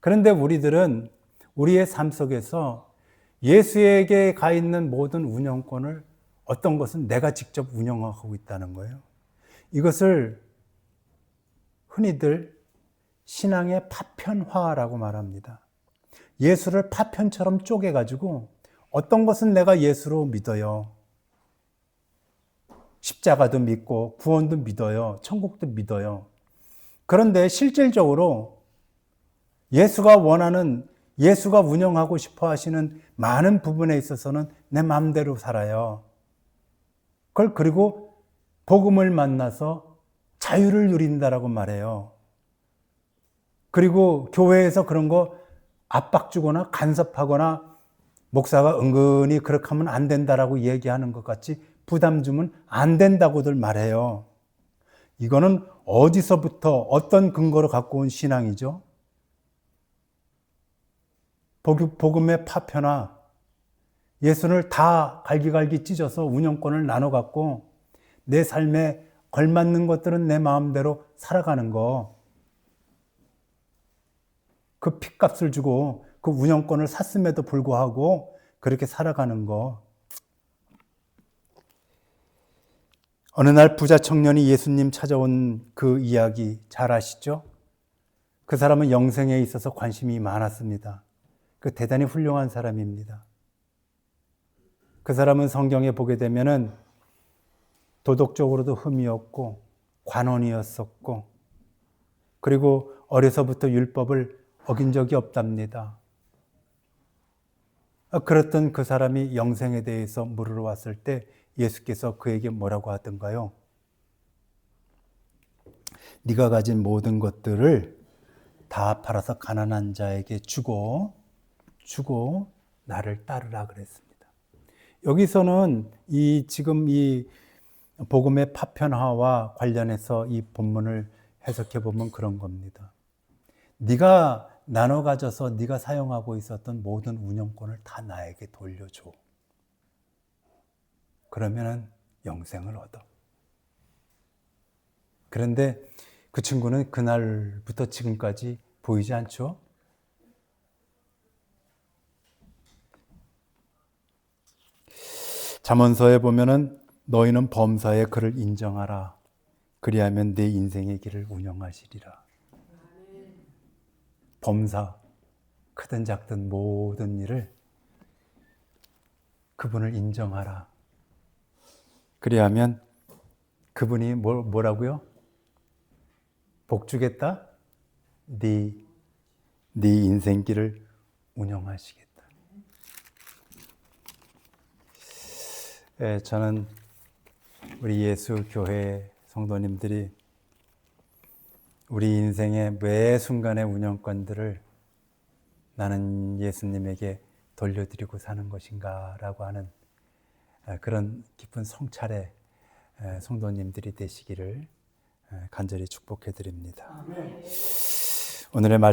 그런데 우리들은 우리의 삶 속에서 예수에게 가 있는 모든 운영권을 어떤 것은 내가 직접 운영하고 있다는 거예요. 이것을 흔히들 신앙의 파편화라고 말합니다. 예수를 파편처럼 쪼개가지고 어떤 것은 내가 예수로 믿어요. 십자가도 믿고 구원도 믿어요. 천국도 믿어요. 그런데 실질적으로 예수가 원하는, 예수가 운영하고 싶어 하시는 많은 부분에 있어서는 내 마음대로 살아요. 그리고 복음을 만나서 자유를 누린다라고 말해요. 그리고 교회에서 그런 거 압박 주거나 간섭하거나 목사가 은근히 그렇게 하면 안 된다라고 얘기하는 것 같이 부담 주면 안 된다고들 말해요. 이거는 어디서부터 어떤 근거로 갖고 온 신앙이죠? 복음의 파편화, 예수를 다 갈기갈기 찢어서 운영권을 나눠 갖고 내 삶에 걸맞는 것들은 내 마음대로 살아가는 거. 그 핏값을 주고 그 운영권을 샀음에도 불구하고 그렇게 살아가는 거. 어느 날 부자 청년이 예수님 찾아온 그 이야기 잘 아시죠? 그 사람은 영생에 있어서 관심이 많았습니다. 그 대단히 훌륭한 사람입니다. 그 사람은 성경에 보게 되면은 도덕적으로도 흠이 없고 관원이었었고 그리고 어려서부터 율법을 어긴 적이 없답니다. 그랬던 그 사람이 영생에 대해서 물으러 왔을 때 예수께서 그에게 뭐라고 하던가요? 네가 가진 모든 것들을 다 팔아서 가난한 자에게 주고 나를 따르라 그랬습니다. 여기서는 지금 이 복음의 파편화와 관련해서 이 본문을 해석해 보면 그런 겁니다. 네가 나눠 가져서 네가 사용하고 있었던 모든 운영권을 다 나에게 돌려줘. 그러면은 영생을 얻어. 그런데 그 친구는 그날부터 지금까지 보이지 않죠? 잠언서에 보면은 너희는 범사에 그를 인정하라. 그리하면 내 인생의 길을 운영하시리라. 범사, 크든 작든 모든 일을 그분을 인정하라. 그리하면 그분이 뭐라고요? 복 주겠다? 네 인생길을 운영하시겠다. 예, 저는 우리 예수 교회 성도님들이 우리 인생의 매 순간의 운영권들을 나는 예수님에게 돌려드리고 사는 것인가 라고 하는 그런 깊은 성찰의 성도님들이 되시기를 간절히 축복해 드립니다. 오늘의 말씀